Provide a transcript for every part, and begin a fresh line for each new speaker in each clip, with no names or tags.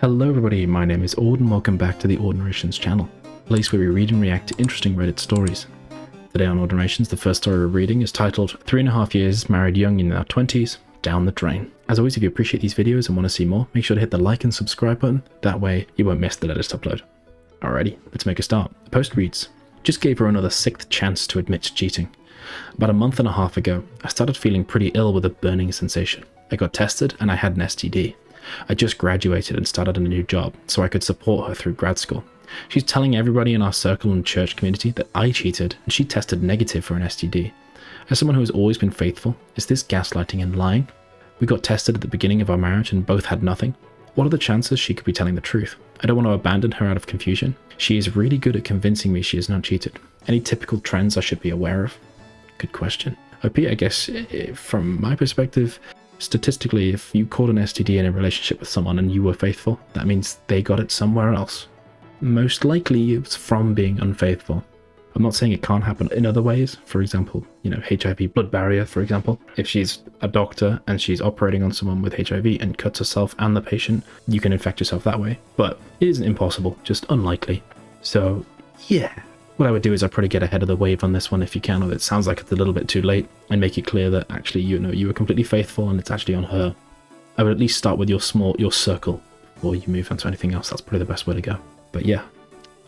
Hello everybody, my name is Aud and welcome back to the Aud Narrations channel, a place where we read and react to interesting Reddit stories. Today on Aud Narrations, the first story we're reading is titled 3.5 Years, Married Young in Their 20s, Down the Drain. As always, if you appreciate these videos and want to see more, make sure to hit the like and subscribe button, that way you won't miss the latest upload. Alrighty, let's make a start. The post reads, just gave her another 6th chance to admit to cheating. About a month and a half ago, I started feeling pretty ill with a burning sensation. I got tested and I had an STD. I just graduated and started a new job, so I could support her through grad school. She's telling everybody in our circle and church community that I cheated and she tested negative for an STD. As someone who has always been faithful, is this gaslighting and lying? We got tested at the beginning of our marriage and both had nothing. What are the chances she could be telling the truth? I don't want to abandon her out of confusion. She is really good at convincing me she has not cheated. Any typical trends I should be aware of? Good question. OP, I guess, from my perspective, statistically, if you caught an STD in a relationship with someone and you were faithful, that means they got it somewhere else. Most likely it's from being unfaithful. I'm not saying it can't happen in other ways. For example, HIV blood barrier, for example. If she's a doctor and she's operating on someone with HIV and cuts herself and the patient, you can infect yourself that way. But it isn't impossible, just unlikely. So, yeah. What I would do is I'd probably get ahead of the wave on this one if you can, or it sounds like it's a little bit too late, and make it clear that actually you were completely faithful and it's actually on her. I would at least start with your circle before you move on to anything else. That's probably the best way to go. But yeah,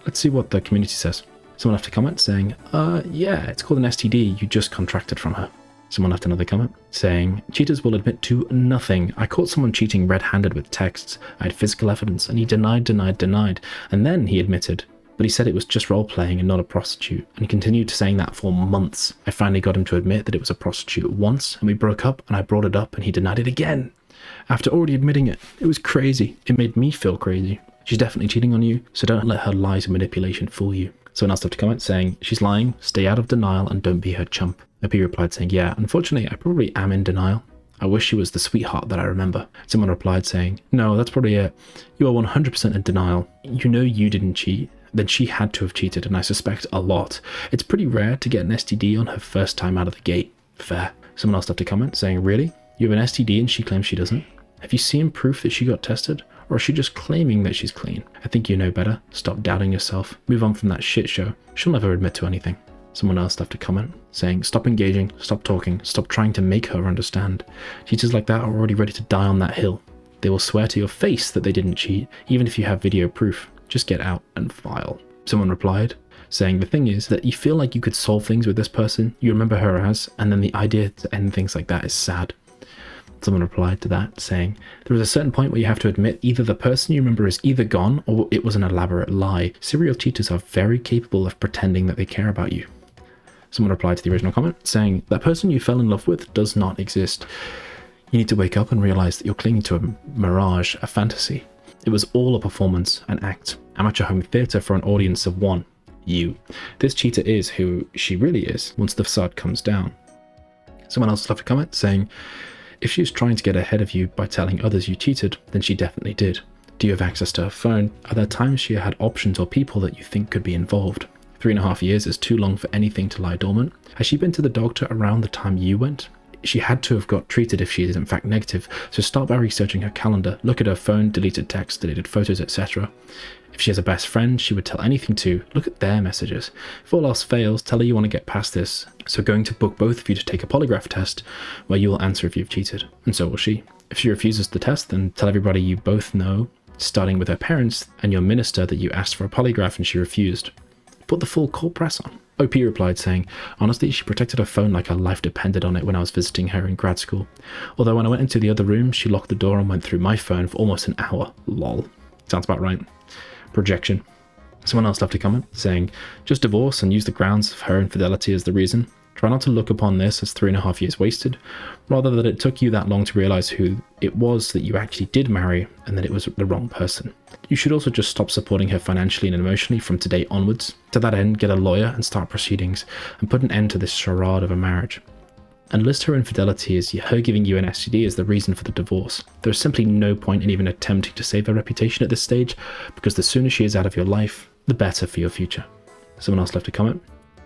let's see what the community says. Someone left a comment saying, yeah, it's called an STD, you just contracted from her. Someone left another comment saying, cheaters will admit to nothing. I caught someone cheating red-handed with texts. I had physical evidence and he denied, and then he admitted. But he said it was just role-playing and not a prostitute, and he continued saying that for months. I finally got him to admit that it was a prostitute once, and we broke up, and I brought it up, and he denied it again. After already admitting it, it was crazy. It made me feel crazy. She's definitely cheating on you, so don't let her lies and manipulation fool you. Someone else left a comment saying, she's lying, stay out of denial, and don't be her chump. OP replied saying, yeah, unfortunately, I probably am in denial. I wish she was the sweetheart that I remember. Someone replied saying, no, that's probably it. You are 100% in denial. You know you didn't cheat. Then she had to have cheated, and I suspect a lot. It's pretty rare to get an STD on her first time out of the gate. Fair. Someone else left a comment saying, really? You have an STD and she claims she doesn't? Have you seen proof that she got tested? Or is she just claiming that she's clean? I think you know better. Stop doubting yourself. Move on from that shit show. She'll never admit to anything. Someone else left a comment saying, stop engaging, stop talking, stop trying to make her understand. Cheaters like that are already ready to die on that hill. They will swear to your face that they didn't cheat, even if you have video proof. Just get out and file. Someone replied, saying the thing is that you feel like you could solve things with this person you remember her as, and then the idea to end things like that is sad. Someone replied to that, saying, there is a certain point where you have to admit either the person you remember is either gone or it was an elaborate lie. Serial cheaters are very capable of pretending that they care about you. Someone replied to the original comment, saying, that person you fell in love with does not exist. You need to wake up and realize that you're clinging to a mirage, a fantasy. It was all a performance, an act, amateur home theatre for an audience of one, you. This cheater is who she really is once the facade comes down. Someone else left a comment saying, if she was trying to get ahead of you by telling others you cheated, then she definitely did. Do you have access to her phone? Are there times she had options or people that you think could be involved? 3.5 years is too long for anything to lie dormant. Has she been to the doctor around the time you went? She had to have got treated if she is in fact negative, so start by researching her calendar, look at her phone, deleted texts, deleted photos, etc. If she has a best friend she would tell anything to, look at their messages. If all else fails, tell her you want to get past this, so going to book both of you to take a polygraph test, where you will answer if you've cheated, and so will she. If she refuses the test, then tell everybody you both know, starting with her parents and your minister, that you asked for a polygraph and she refused. Put the full court press on. OP replied saying, honestly, she protected her phone like her life depended on it when I was visiting her in grad school. Although when I went into the other room, she locked the door and went through my phone for almost an hour. Lol. Sounds about right. Projection. Someone else left a comment saying, just divorce and use the grounds of her infidelity as the reason. Try not to look upon this as 3.5 years wasted, rather that it took you that long to realize who it was that you actually did marry and that it was the wrong person. You should also just stop supporting her financially and emotionally from today onwards. To that end, get a lawyer and start proceedings and put an end to this charade of a marriage. And list her infidelity as her giving you an STD as the reason for the divorce. There is simply no point in even attempting to save her reputation at this stage, because the sooner she is out of your life, the better for your future. Someone else left a comment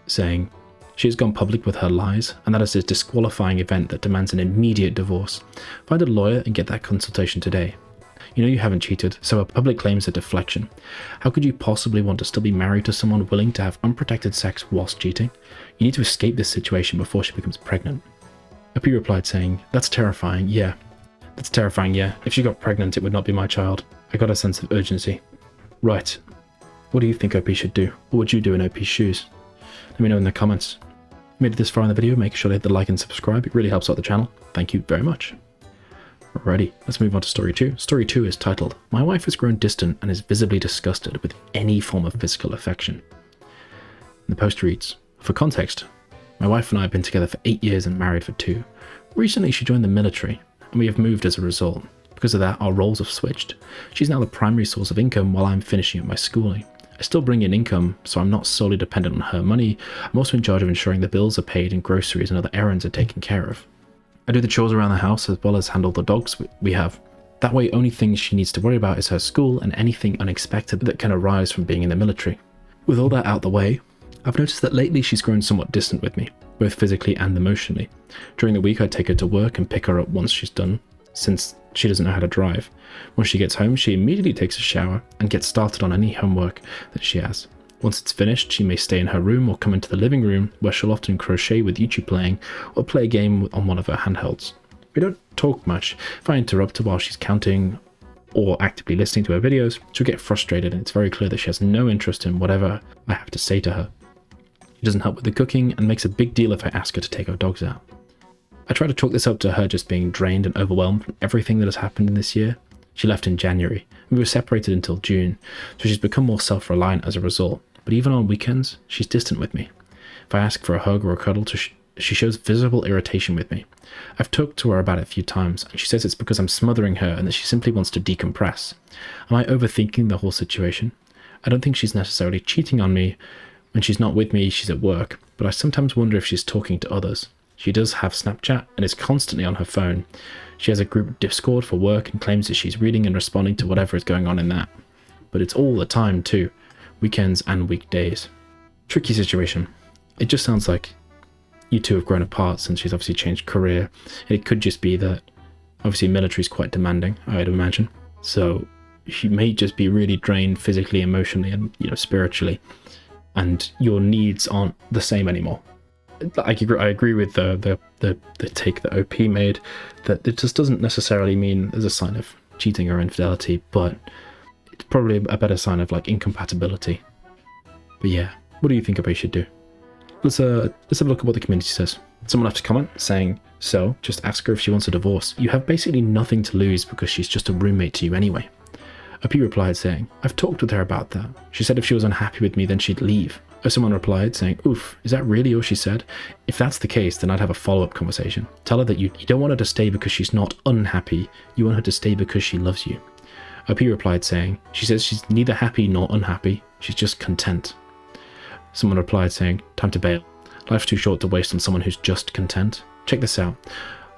saying, she has gone public with her lies, and that is a disqualifying event that demands an immediate divorce. Find a lawyer and get that consultation today. You know you haven't cheated, so a public claim's a deflection. How could you possibly want to still be married to someone willing to have unprotected sex whilst cheating? You need to escape this situation before she becomes pregnant. OP replied saying, that's terrifying, yeah. That's terrifying, yeah. If she got pregnant, it would not be my child. I got a sense of urgency. Right. What do you think OP should do? What would you do in OP's shoes? Let me know in the comments. If you made it this far in the video, make sure to hit the like and subscribe. It really helps out the channel. Thank you very much. Alrighty, let's move on to story 2. Story 2 is titled, My wife has grown distant and is visibly disgusted with any form of physical affection. And the post reads, for context, my wife and I have been together for 8 years and married for 2. Recently she joined the military, and we have moved as a result. Because of that, our roles have switched. She's now the primary source of income while I'm finishing up my schooling. I still bring in income, so I'm not solely dependent on her money. I'm also in charge of ensuring the bills are paid and groceries and other errands are taken care of. I do the chores around the house as well as handle the dogs we have. That way, only things she needs to worry about is her school and anything unexpected that can arise from being in the military. With all that out the way, I've noticed that lately she's grown somewhat distant with me, both physically and emotionally. During the week I take her to work and pick her up once she's done, since she doesn't know how to drive. Once she gets home, she immediately takes a shower and gets started on any homework that she has. Once it's finished, she may stay in her room or come into the living room, where she'll often crochet with YouTube playing or play a game on one of her handhelds. We don't talk much. If I interrupt her while she's counting or actively listening to her videos, she'll get frustrated, and it's very clear that she has no interest in whatever I have to say to her. She doesn't help with the cooking and makes a big deal if I ask her to take our dogs out. I try to chalk this up to her just being drained and overwhelmed from everything that has happened in this year. She left in January. We were separated until June, so she's become more self-reliant as a result. But even on weekends, she's distant with me. If I ask for a hug or a cuddle, she shows visible irritation with me. I've talked to her about it a few times, and she says it's because I'm smothering her and that she simply wants to decompress. Am I overthinking the whole situation? I don't think she's necessarily cheating on me. When she's not with me, she's at work, but I sometimes wonder if she's talking to others. She does have Snapchat and is constantly on her phone. She has a group Discord for work and claims that she's reading and responding to whatever is going on in that. But it's all the time too, weekends and weekdays. Tricky situation. It just sounds like you two have grown apart since she's obviously changed career. It could just be that obviously military is quite demanding, I'd imagine. So she may just be really drained physically, emotionally, and spiritually, and your needs aren't the same anymore. I agree with the take that OP made, that it just doesn't necessarily mean there's a sign of cheating or infidelity, but it's probably a better sign of like incompatibility. But yeah, what do you think OP should do? Let's have a look at what the community says. Someone left a comment saying, so just ask her if she wants a divorce. You have basically nothing to lose because she's just a roommate to you anyway. OP replied saying, I've talked with her about that. She said if she was unhappy with me, then she'd leave. Someone replied saying, oof, is that really all she said? If that's the case, then I'd have a follow-up conversation. Tell her that you don't want her to stay because she's not unhappy. You want her to stay because she loves you. OP replied saying, she says she's neither happy nor unhappy. She's just content. Someone replied saying, time to bail. Life's too short to waste on someone who's just content. Check this out.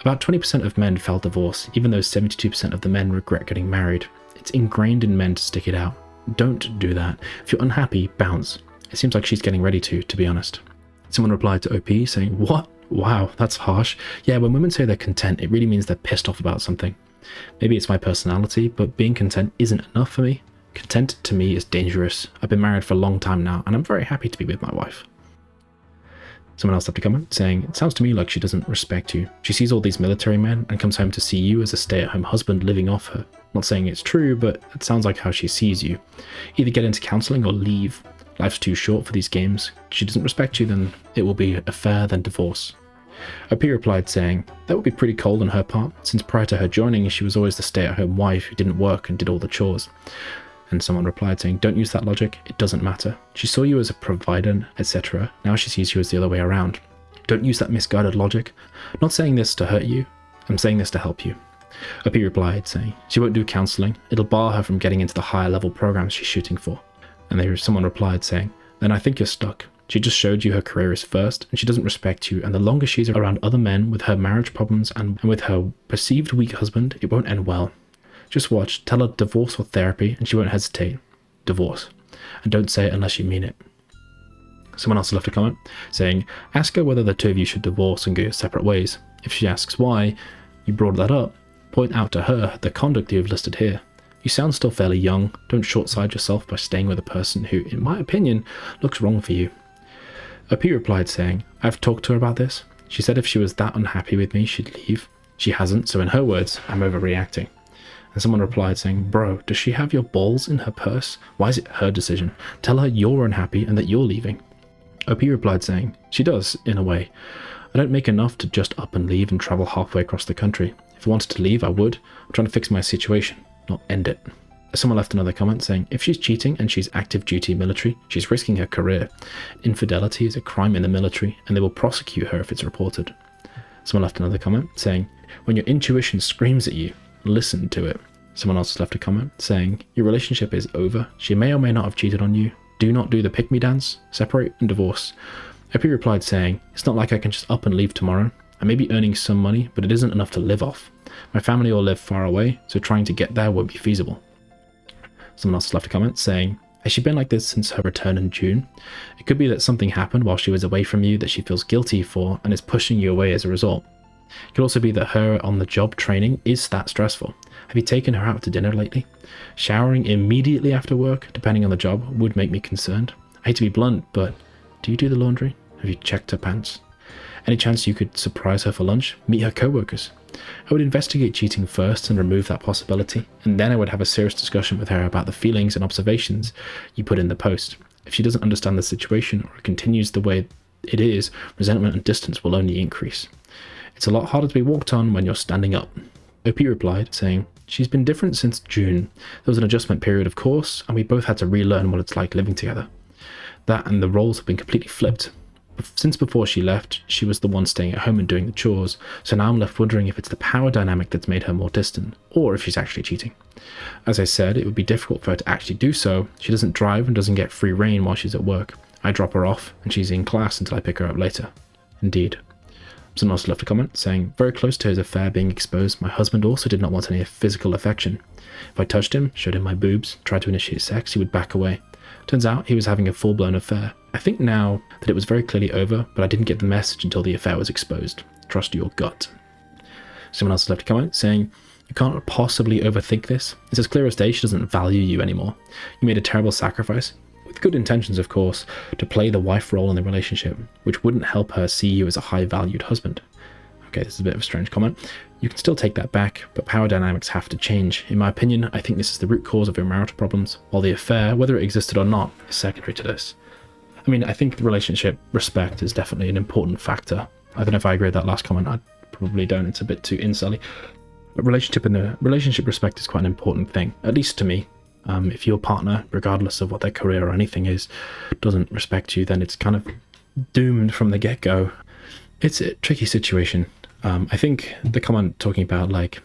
About 20% of men file divorce, even though 72% of the men regret getting married. It's ingrained in men to stick it out. Don't do that. If you're unhappy, bounce. It seems like she's getting ready to be honest. Someone replied to OP saying, what? Wow, that's harsh. Yeah, when women say they're content, it really means they're pissed off about something. Maybe it's my personality, but being content isn't enough for me. Content to me is dangerous. I've been married for a long time now, and I'm very happy to be with my wife. Someone else left a comment saying, it sounds to me like she doesn't respect you. She sees all these military men and comes home to see you as a stay-at-home husband living off her. Not saying it's true, but it sounds like how she sees you. Either get into counseling or leave. Life's too short for these games. If she doesn't respect you, then it will be affair, then divorce. OP replied saying, that would be pretty cold on her part, since prior to her joining, she was always the stay-at-home wife who didn't work and did all the chores. And someone replied saying, don't use that logic, it doesn't matter. She saw you as a provider, etc. Now she sees you as the other way around. Don't use that misguided logic. Not saying this to hurt you, I'm saying this to help you. OP replied saying, she won't do counseling, it'll bar her from getting into the higher level programs she's shooting for. And someone replied saying, then I think you're stuck. She just showed you her career is first, and she doesn't respect you, and the longer she's around other men with her marriage problems and with her perceived weak husband, it won't end well. Just watch, tell her divorce or therapy, and she won't hesitate. Divorce. And don't say it unless you mean it. Someone else left a comment saying, ask her whether the two of you should divorce and go your separate ways. If she asks why you brought that up, point out to her the conduct you've listed here. You sound still fairly young. Don't short-side yourself by staying with a person who, in my opinion, looks wrong for you. OP replied saying, I've talked to her about this. She said if she was that unhappy with me, she'd leave. She hasn't, so in her words, I'm overreacting. And someone replied saying, bro, does she have your balls in her purse? Why is it her decision? Tell her you're unhappy and that you're leaving. OP replied saying, she does, in a way. I don't make enough to just up and leave and travel halfway across the country. If I wanted to leave, I would. I'm trying to fix my situation, not end it. Someone left another comment saying, if she's cheating and she's active duty military, she's risking her career. Infidelity is a crime in the military and they will prosecute her if it's reported. Someone left another comment saying, when your intuition screams at you, listen to it. Someone else left a comment saying, your relationship is over. She may or may not have cheated on you. Do not do the pick-me dance, separate and divorce. OP replied saying, it's not like I can just up and leave tomorrow. I may be earning some money, but it isn't enough to live off. My family all live far away, so trying to get there won't be feasible. Someone else left a comment saying, has she been like this since her return in June? It could be that something happened while she was away from you that she feels guilty for and is pushing you away as a result. It could also be that her on-the-job training is that stressful. Have you taken her out to dinner lately? Showering immediately after work, depending on the job, would make me concerned. I hate to be blunt, but do you do the laundry? Have you checked her pants? Any chance you could surprise her for lunch? Meet her co-workers? I would investigate cheating first and remove that possibility, and then I would have a serious discussion with her about the feelings and observations you put in the post. If she doesn't understand the situation or continues the way it is, resentment and distance will only increase. It's a lot harder to be walked on when you're standing up. OP replied, saying, she's been different since June. There was an adjustment period, of course, and we both had to relearn what it's like living together. That and the roles have been completely flipped. Since before she left, she was the one staying at home and doing the chores, so now I'm left wondering if it's the power dynamic that's made her more distant, or if she's actually cheating. As I said, it would be difficult for her to actually do so. She doesn't drive and doesn't get free rein while she's at work. I drop her off, and she's in class until I pick her up later. Indeed. Someone else left a comment saying, very close to his affair being exposed, my husband also did not want any physical affection. If I touched him, showed him my boobs, tried to initiate sex, he would back away. Turns out he was having a full-blown affair. I think now that it was very clearly over, but I didn't get the message until the affair was exposed. Trust your gut. Someone else left a comment saying, you can't possibly overthink this. It's as clear as day she doesn't value you anymore. You made a terrible sacrifice, with good intentions of course, to play the wife role in the relationship, which wouldn't help her see you as a high-valued husband. Okay, this is a bit of a strange comment. You can still take that back, but power dynamics have to change. In my opinion, I think this is the root cause of your marital problems, while the affair, whether it existed or not, is secondary to this. I mean, I think the relationship respect is definitely an important factor. I don't know if I agree with that last comment. I probably don't. It's a bit too insully. But relationship respect is quite an important thing, at least to me. If your partner, regardless of what their career or anything is, doesn't respect you, then it's kind of doomed from the get-go. It's a tricky situation. I think the comment talking about like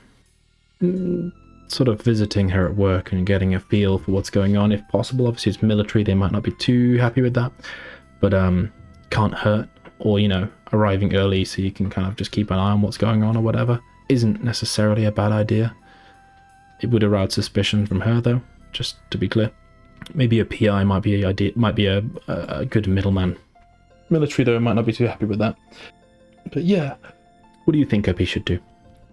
sort of visiting her at work and getting a feel for what's going on, if possible. Obviously it's military, they might not be too happy with that, but can't hurt. Or, you know, arriving early so you can kind of just keep an eye on what's going on or whatever isn't necessarily a bad idea. It would arouse suspicion from her though, just to be clear. Maybe a PI might be a good middleman. Military though might not be too happy with that. But yeah, what do you think OP should do?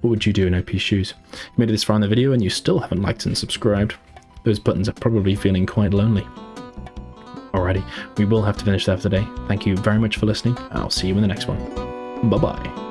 What would you do in OP's shoes? You made it this far in the video and you still haven't liked and subscribed. Those buttons are probably feeling quite lonely. Alrighty, we will have to finish there for today. Thank you very much for listening, and I'll see you in the next one. Bye-bye.